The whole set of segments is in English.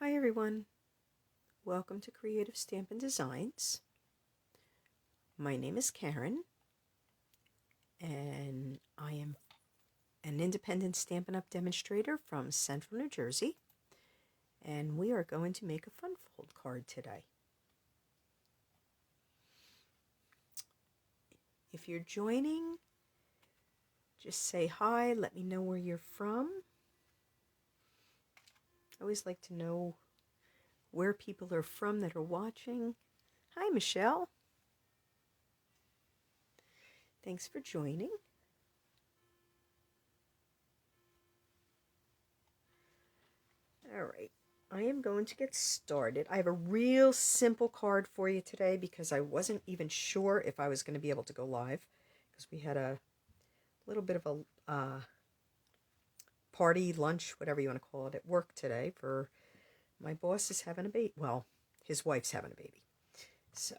Hi everyone, welcome to Creative Stampin' Designs. My name is Karen and I am an independent Stampin' Up! Demonstrator from Central New Jersey, and we are going to make a fun fold card today. If you're joining, just say hi, let me know where you're from. I always like to know where people are from that are watching. Hi Michelle. Thanks for joining. All right, I am going to get started. I have a real simple card for you today because I wasn't even sure if I was going to be able to go live because we had a little bit of a party, lunch, whatever you want to call it, at work today for my boss is having a baby. Well, his wife's having a baby. So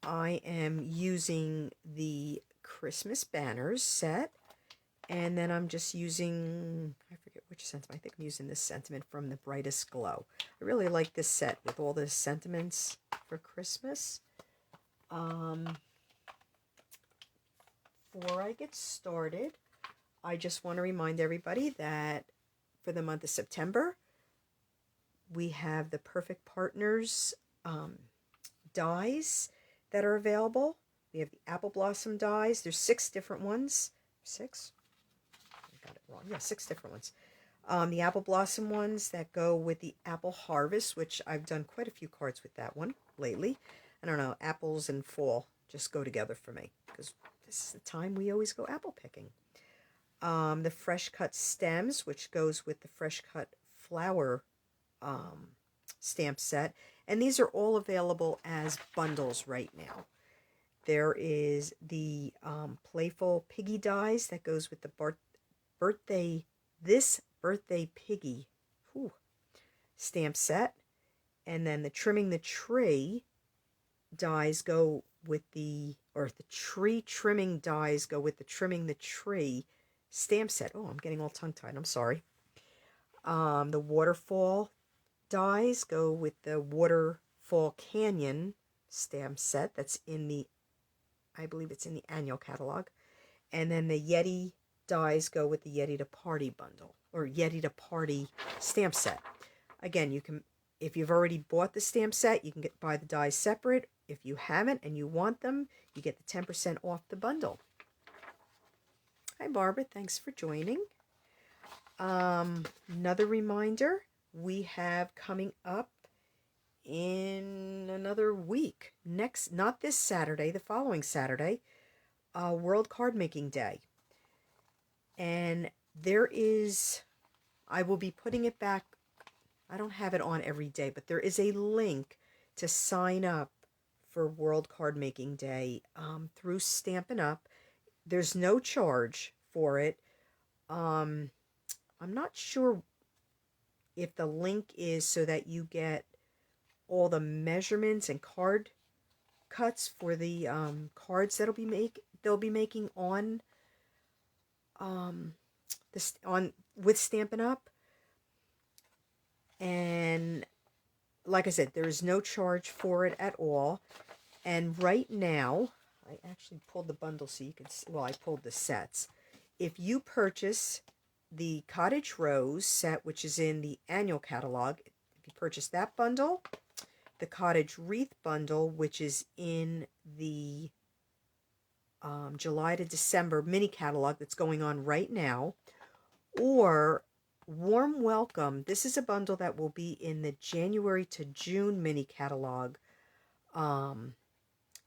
I am using the Christmas banners set. And then I'm just using, I forget which sentiment, I think I'm using this sentiment from The Brightest Glow. I really like this set with all the sentiments for Christmas. Before I get started, I just want to remind everybody that for the month of September, we have the Perfect Partners dies that are available. We have the Apple Blossom dies. There's 6 different ones. 6? Got it wrong. Yeah, 6 different ones. The Apple Blossom ones that go with the Apple Harvest, which I've done quite a few cards with that one lately. I don't know, apples and fall just go together for me because this is the time we always go apple picking. The Fresh Cut Stems, which goes with the Fresh Cut Flower stamp set. And these are all available as bundles right now. There is the Playful Piggy dies that goes with the birthday piggy stamp set, and then the Trimming the Tree dies go with the tree trimming dies go with the Trimming the Tree stamp set. Oh, I'm getting all tongue-tied, I'm sorry. The Waterfall dies go with the Waterfall Canyon stamp set that's in the, I believe it's in the annual catalog. And then the Yeti dies go with the Yeti to Party bundle, or Yeti to Party stamp set. Again, you can, if you've already bought the stamp set, you can buy the dies separate. If you haven't and you want them, you get the 10% off the bundle. Hi Barbara, thanks for joining. Another reminder, we have coming up in another week, not this Saturday, the following Saturday, World Card Making Day. And I will be putting it back, I don't have it on every day, but there is a link to sign up for World Card Making Day through Stampin' Up. There's no charge for it. I'm not sure if the link is so that you get all the measurements and card cuts for the cards they'll be making on with Stampin' Up. And like I said, there is no charge for it at all. And right now, I actually pulled the bundle so you can see, well, I pulled the sets. If you purchase the Cottage Rose set, which is in the annual catalog, if you purchase that bundle, the Cottage Wreath bundle, which is in the July to December mini catalog that's going on right now, or Warm Welcome. This is a bundle that will be in the January to June mini catalog. And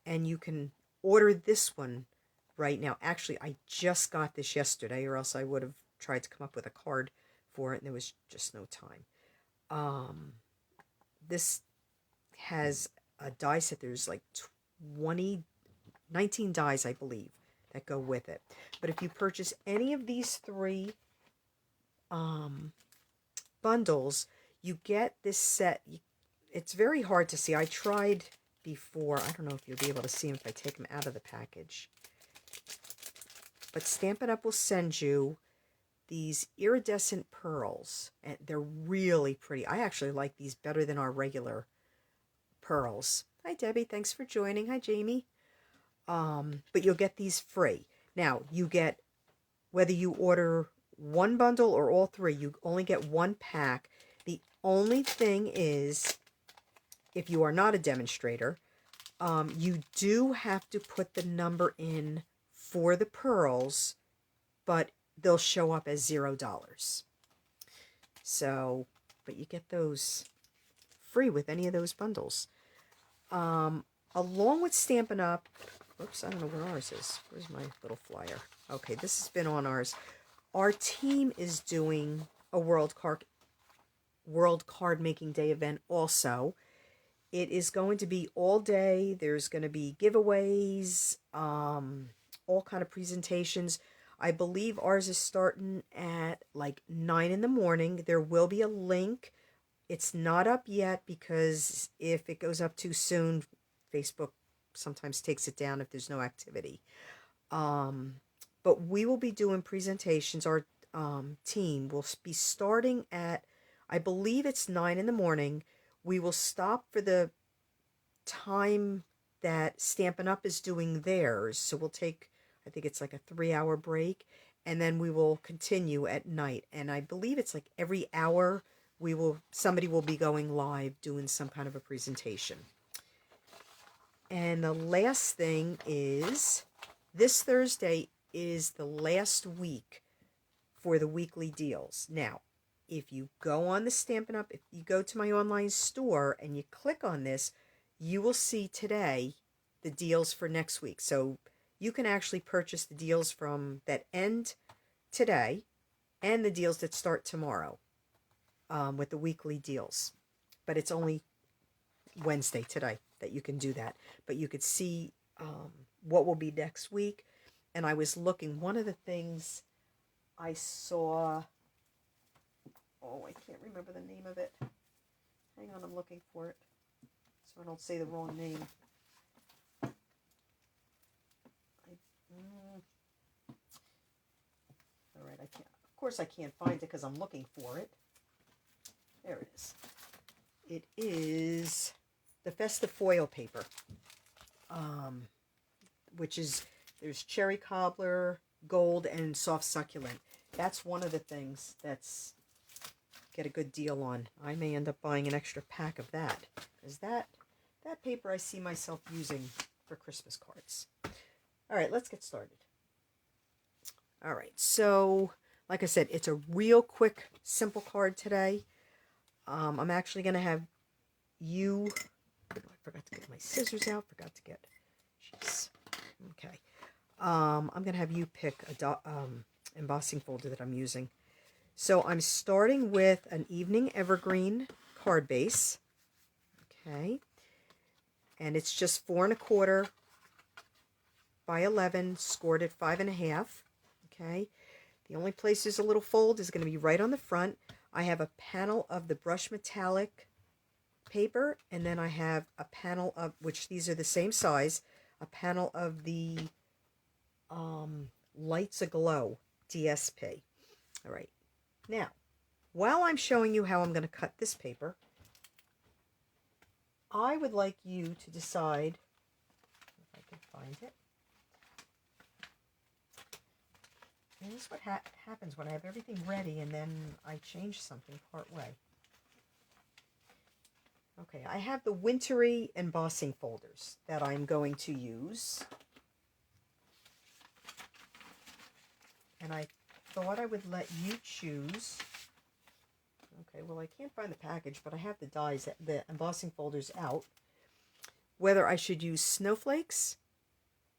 you can order this one right now. Actually, I just got this yesterday, or else I would have tried to come up with a card for it, and there was just no time. This has a die set. There's like 19 dies, I believe, that go with it. But if you purchase any of these 3 bundles, you get this set. It's very hard to see. I tried before. I don't know if you'll be able to see them if I take them out of the package. But Stampin' Up! Will send you these iridescent pearls, and they're really pretty. I actually like these better than our regular pearls. Hi, Debbie. Thanks for joining. Hi, Jamie. But you'll get these free. Now, you get, whether you order one bundle or all three, you only get one pack. The only thing is, if you are not a demonstrator, you do have to put the number in for the pearls, but they'll show up as $0. So, but you get those free with any of those bundles. Along with Stampin' Up, oops, I don't know where ours is. Where's my little flyer? Okay, this has been on ours. Our team is doing a World Card Making Day event also. It is going to be all day. There's going to be giveaways, all kind of presentations. I believe ours is starting at like 9 in the morning. There will be a link. It's not up yet because if it goes up too soon, Facebook sometimes takes it down if there's no activity. But we will be doing presentations. Our team will be starting at, I believe it's 9 in the morning. We will stop for the time that Stampin' Up! Is doing theirs. So we'll take, I think it's like a 3-hour break. And then we will continue at night. And I believe it's like every hour somebody will be going live doing some kind of a presentation. And the last thing is, this Thursday is the last week for the weekly deals. Now, if you go on the Stampin' Up, if you go to my online store and you click on this, you will see today the deals for next week. So you can actually purchase the deals from that end today and the deals that start tomorrow with the weekly deals. But it's only Wednesday today that you can do that. But you could see what will be next week. And I was looking, one of the things I saw, oh, I can't remember the name of it. Hang on, I'm looking for it so I don't say the wrong name. All right, of course I can't find it because I'm looking for it. There it is. It is the festive foil paper, which is, there's cherry cobbler, gold, and soft succulent. That's one of the things that's get a good deal on. I may end up buying an extra pack of that, because that paper I see myself using for Christmas cards. All right, let's get started. All right, so like I said, it's a real quick, simple card today. I'm actually going to have you, I forgot to get my scissors out, jeez, okay. I'm going to have you pick a embossing folder that I'm using. So I'm starting with an Evening Evergreen card base, okay, and it's just 4 1/4 by 11, scored at 5 1/2, okay. The only place there's a little fold is going to be right on the front. I have a panel of the brush metallic paper, and then I have a panel of, which these are the same size, a panel of the Lights Aglow DSP. All right. Now, while I'm showing you how I'm going to cut this paper, I would like you to decide, if I can find it. And this is what happens when I have everything ready and then I change something part way. Okay, I have the wintry embossing folders that I'm going to use. And I thought I would let you choose. Okay, well, I can't find the package, but I have the dies, the embossing folders out. Whether I should use snowflakes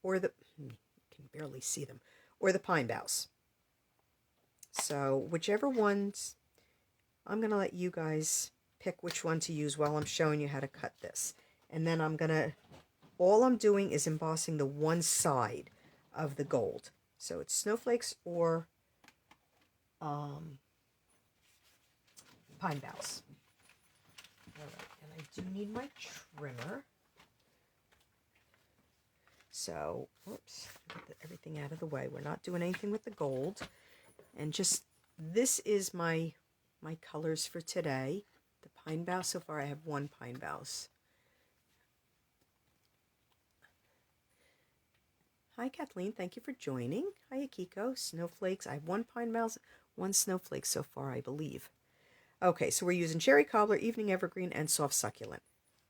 or the, you can barely see them, or the pine boughs. So whichever ones, I'm going to let you guys pick which one to use while I'm showing you how to cut this. And then all I'm doing is embossing the one side of the gold. So it's snowflakes or pine boughs. All right, and I do need my trimmer. So, oops, get everything out of the way. We're not doing anything with the gold. And just this is my colors for today. The pine bough, so far I have one pine boughs. Hi Kathleen, thank you for joining. Hi Akiko, snowflakes. I have one pine bough, one snowflake so far, I believe. Okay, so we're using cherry cobbler, evening evergreen, and soft succulent.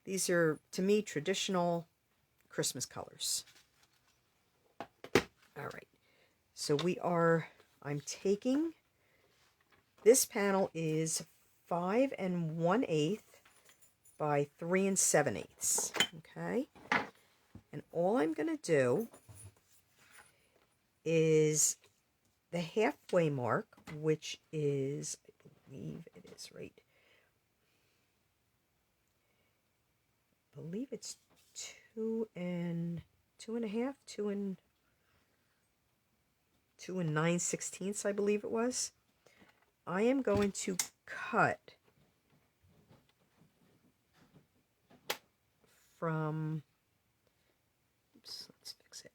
These are, to me, traditional Christmas colors. All right, so I'm taking, this panel is 5 1/8 by 3 7/8, okay? And all I'm going to do is the halfway mark, which is, I believe it is right, I believe it's 2 2.5, 2 9/16, I believe it was. I am going to cut from, oops, let's fix it,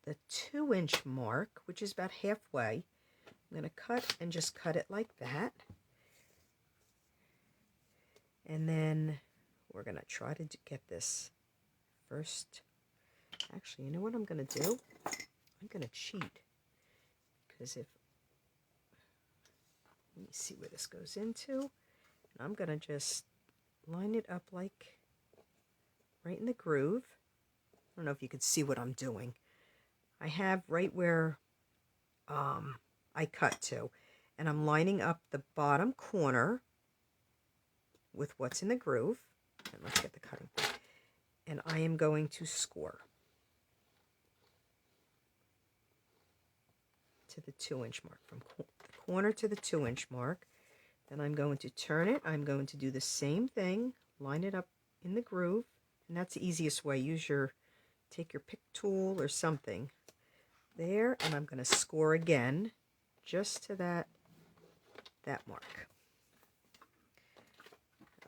the 2-inch mark, which is about halfway. I'm going to cut and just cut it like that. And then we're going to try to get this first. Actually, you know what I'm going to do? I'm going to cheat. Because let me see where this goes into. And I'm going to just line it up like right in the groove. I don't know if you can see what I'm doing. I have right where I cut to. And I'm lining up the bottom corner with what's in the groove. And let's get the cutting point. And I am going to score to the 2-inch mark, from the corner to the 2-inch mark. Then I'm going to turn it. I'm going to do the same thing, line it up in the groove, and that's the easiest way. Take your pick tool or something there, and I'm going to score again just to that mark.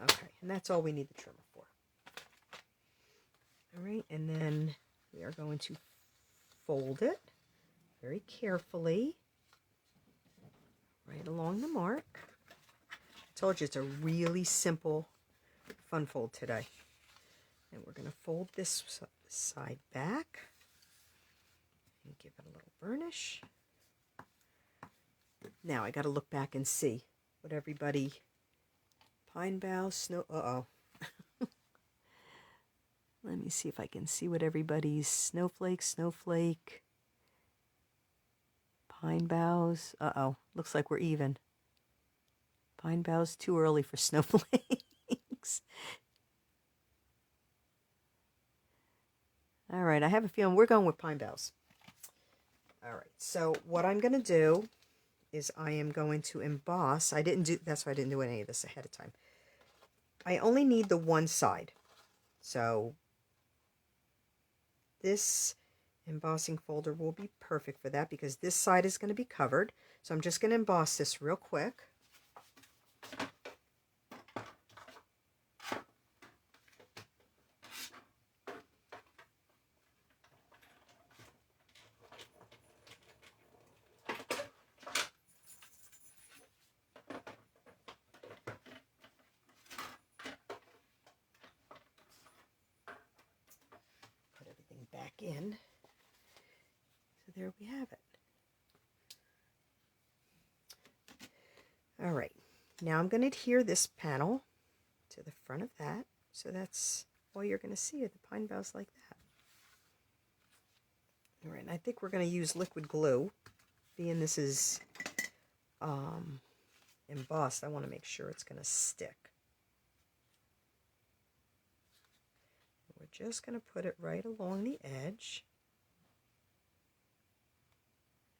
Okay, and that's all we need the trimmer for. All right, and then we are going to fold it very carefully right along the mark. I told you it's a really simple fun fold today. And we're going to fold this side back and give it a little burnish. Now I got to look back and see what everybody, pine bough, snow, let me see if I can see what everybody's snowflake, pine boughs. Looks like we're even. Pine boughs too early for snowflakes. All right, I have a feeling we're going with pine boughs. All right, so what I'm going to do is I am going to emboss. That's why I didn't do any of this ahead of time. I only need the one side. So this embossing folder will be perfect for that because this side is going to be covered. So I'm just going to emboss this real quick. Put everything back in. So there we have it. All right, now I'm going to adhere this panel to the front of that. So that's all you're going to see are the pine boughs like that. All right, and I think we're going to use liquid glue. Being this is embossed, I want to make sure it's going to stick. We're just going to put it right along the edge.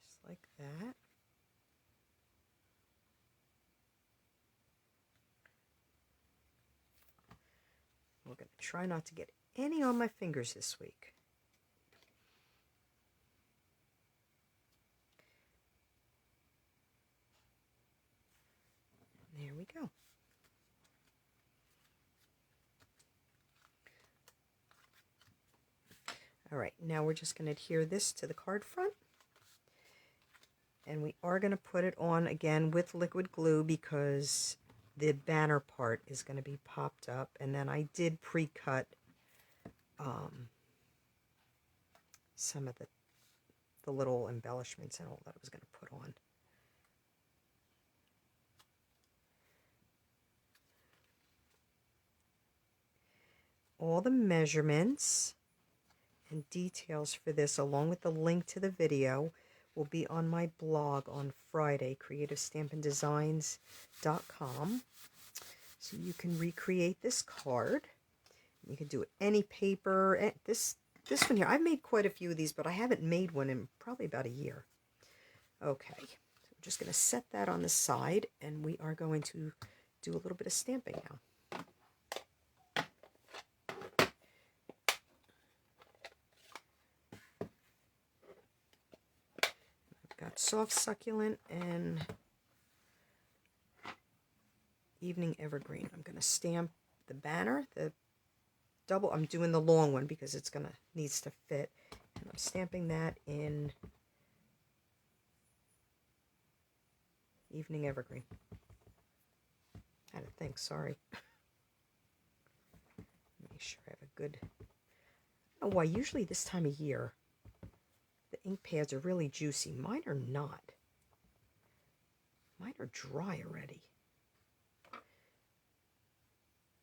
Just like that. We're going to try not to get any on my fingers this week. There we go. All right, now we're just going to adhere this to the card front. And we are going to put it on again with liquid glue because the banner part is going to be popped up. And then I did pre-cut some of the little embellishments and all that I was going to put on. All the measurements and details for this, along with the link to the video, will be on my blog on Friday, creativestampindesigns.com. So you can recreate this card. You can do it any paper. This one here, I've made quite a few of these, but I haven't made one in probably about a year. Okay, so we're just going to set that on the side, and we are going to do a little bit of stamping now. Got soft succulent and evening evergreen. I'm going to stamp the banner, the double. I'm doing the long one because it's needs to fit, and I'm stamping that in evening evergreen. I had to think. Sorry. Make sure I have a good. Oh, why? Usually this time of year, the ink pads are really juicy. Mine are not. Mine are dry already.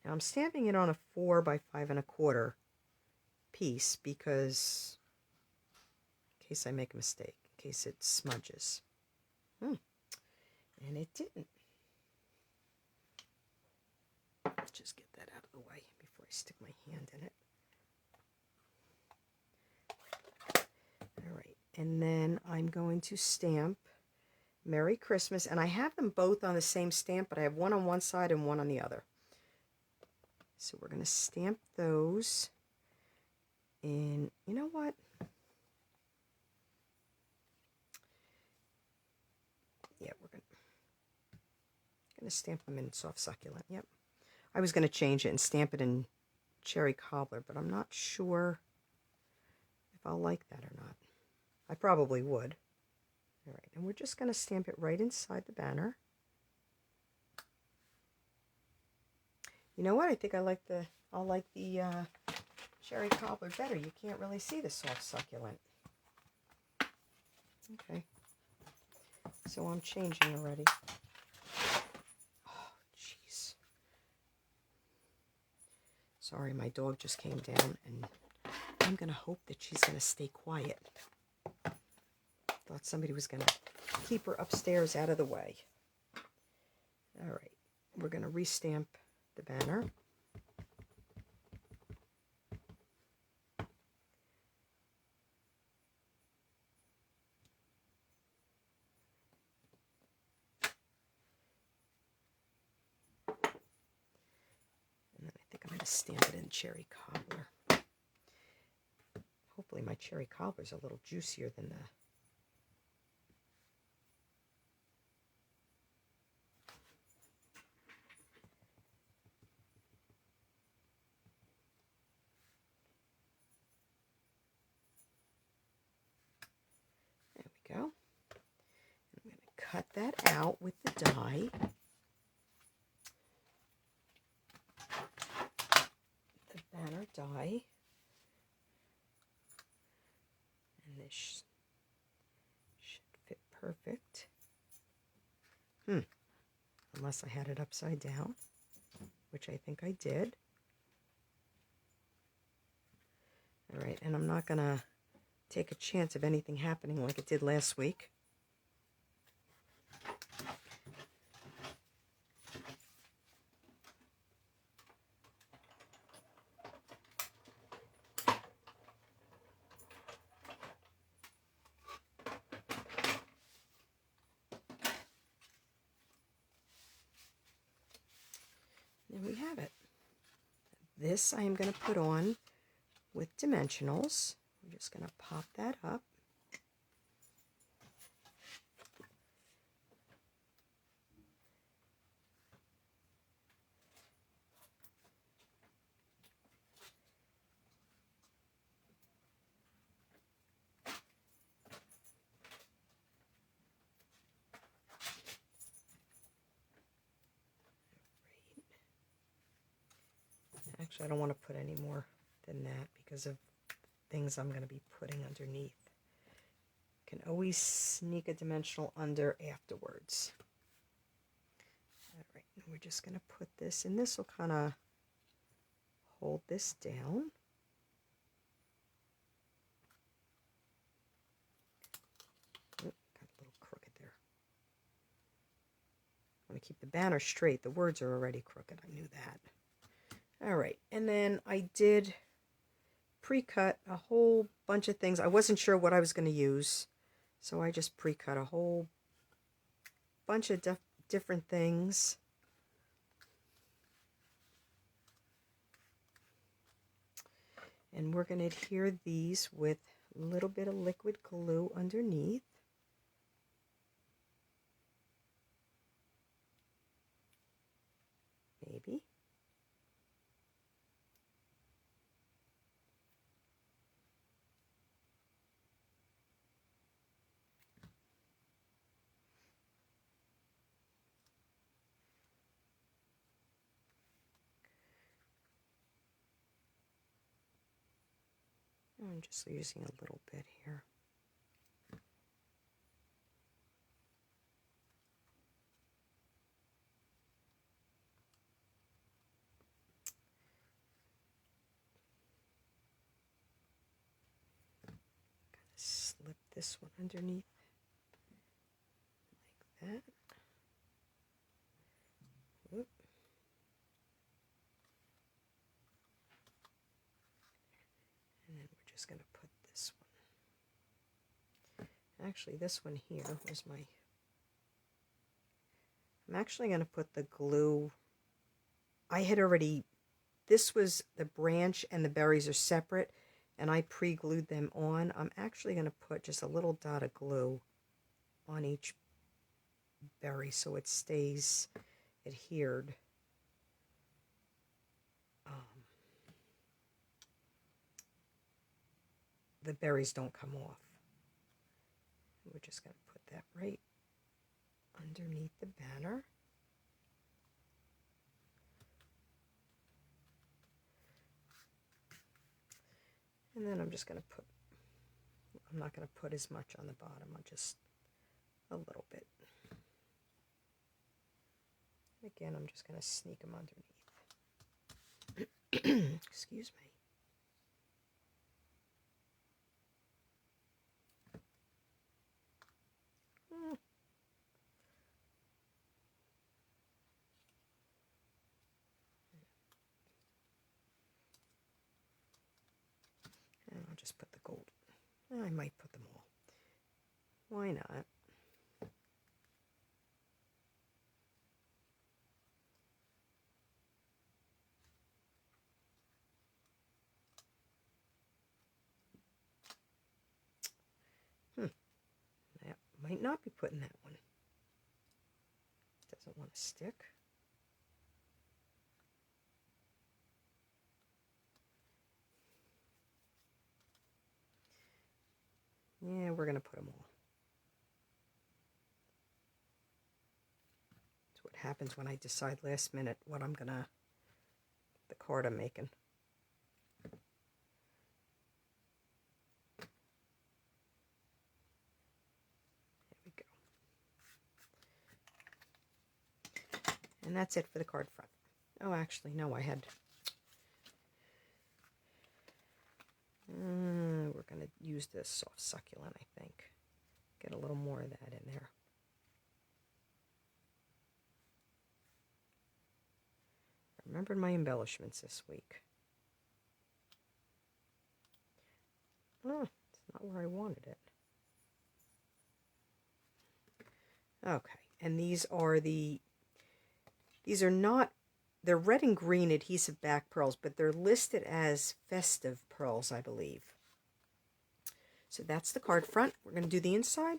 Now I'm stamping it on a 4 by 5 1/4 piece because in case I make a mistake, in case it smudges. And it didn't. Let's just get that out of the way before I stick my hand in it. All right, and then I'm going to stamp Merry Christmas, and I have them both on the same stamp, but I have one on one side and one on the other. So we're going to stamp those in, you know what? Yeah, we're going to stamp them in soft succulent. Yep. I was going to change it and stamp it in cherry cobbler, but I'm not sure if I'll like that or not. I probably would. All right, and we're just going to stamp it right inside the banner. You know what? I think I'll like the cherry cobbler better. You can't really see the soft succulent. Okay. So I'm changing already. Oh, jeez. Sorry, my dog just came down, and I'm going to hope that she's going to stay quiet. Thought somebody was going to keep her upstairs out of the way. All right. We're going to restamp the banner. And then I think I'm going to stamp it in cherry cobbler. Hopefully my cherry cobbler is a little juicier than the... There we go. I'm going to cut that out with the die. The banner die. And this should fit perfect. Unless I had it upside down, which I think I did. All right, and I'm not going to take a chance of anything happening like it did last week. There we have it. This I am going to put on with dimensionals. I'm just going to pop that up. Actually, I don't want to put any more than that because of things I'm going to be putting underneath. Can always sneak a dimensional under afterwards. All right, and we're just going to put this, and this will kind of hold this down. Oh, got a little crooked there. I want to keep the banner straight. The words are already crooked. I knew that. All right, and then I did pre-cut a whole bunch of things. I wasn't sure what I was going to use, so I just pre-cut a whole bunch of different things. And we're going to adhere these with a little bit of liquid glue underneath. Maybe. I'm just using a little bit here. Slip this one underneath like that. Whoop. And then we're just going to put this one. Actually, this one here was my... I'm actually going to put the glue... I had already... This was the branch and the berries are separate, and I pre-glued them on. I'm actually going to put just a little dot of glue on each berry so it stays adhered. The berries don't come off. We're just going to put that right underneath the banner. And then I'm just going to put, I'm not going to put as much on the bottom, I'll just a little bit. Again, I'm just going to sneak them underneath. Excuse me. And I'll just put the gold. I might put them all. Why not? I might not be putting that one. Doesn't want to stick. Yeah, we're going to put them all. That's what happens when I decide last minute what I'm going to, the card I'm making. There we go. And that's it for the card front. Oh, actually, no, I had... we're going to use this soft succulent, I think. Get a little more of that in there. I remembered my embellishments this week. Oh, it's not where I wanted it. Okay, and these are not, they're red and green adhesive back pearls, but they're listed as festive pearls, I believe. So that's the card front. We're going to do the inside,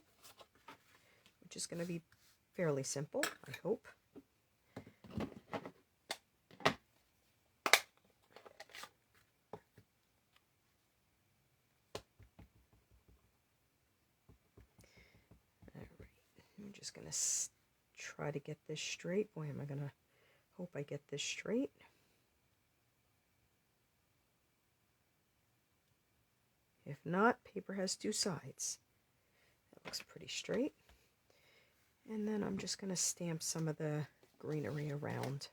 which is going to be fairly simple, I hope. All right, I'm just going to try to get this straight. Boy, am I going to hope I get this straight. If not, paper has two sides. That looks pretty straight. And then I'm just going to stamp some of the greenery around.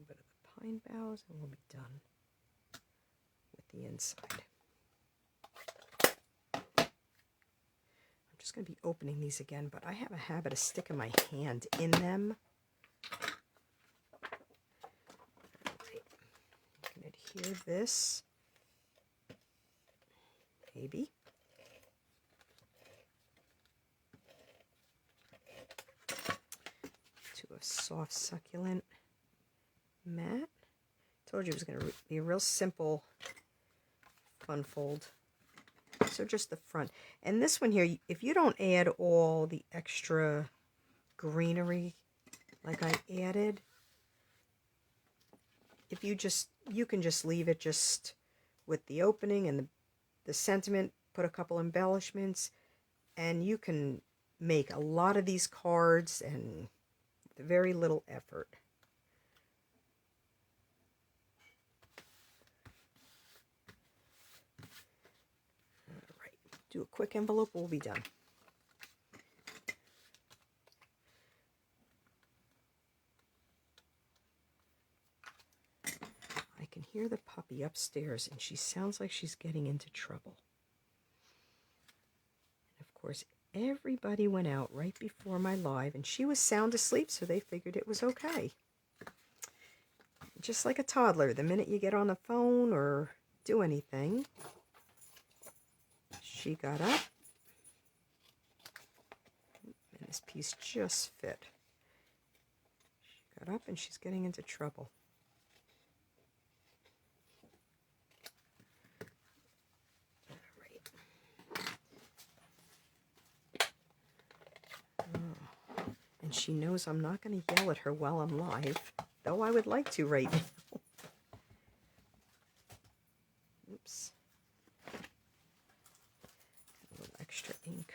A bit of the pine boughs and we'll be done with the inside. I'm just going to be opening these again, but I have a habit of sticking my hand in them. You can adhere this, maybe. To a soft succulent mat. Told you it was going to be a real simple fun fold. So just the front. And this one here, if you don't add all the extra greenery like I added, if you can just leave it just with the opening and the sentiment, put a couple embellishments, and you can make a lot of these cards and with very little effort. Do a quick envelope, we'll be done. I can hear the puppy upstairs, and she sounds like she's getting into trouble. And of course, everybody went out right before my live, and she was sound asleep, so they figured it was okay. Just like a toddler, the minute you get on the phone or do anything, she got up, and this piece just fit. She got up, and she's getting into trouble. All right. Oh. And she knows I'm not going to yell at her while I'm live, though I would like to right now. Oops. Extra ink.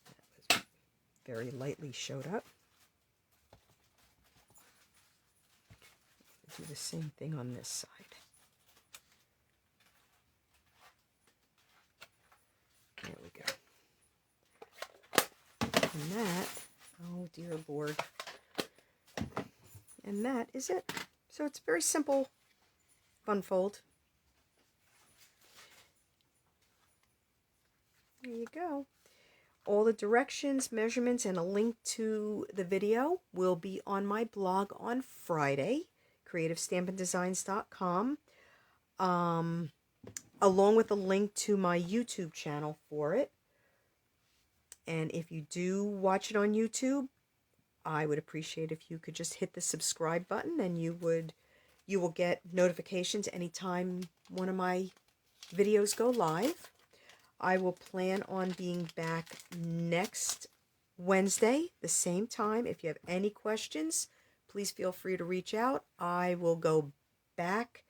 That was very lightly showed up. Do the same thing on this side. There we go. And that, oh dear Lord. And that is it. So it's a very simple fun fold. There you go. All the directions, measurements, and a link to the video will be on my blog on Friday, creativestampindesigns.com, along with a link to my YouTube channel for it. And if you do watch it on YouTube, I would appreciate if you could just hit the subscribe button, and you will get notifications anytime one of my videos go live. I will plan on being back next Wednesday, the same time. If you have any questions, please feel free to reach out. I will go back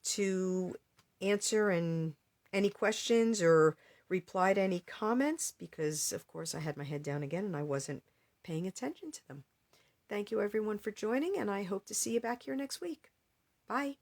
to answer any questions or reply to any comments, because of course I had my head down again and I wasn't paying attention to them. Thank you everyone for joining, and I hope to see you back here next week. Bye.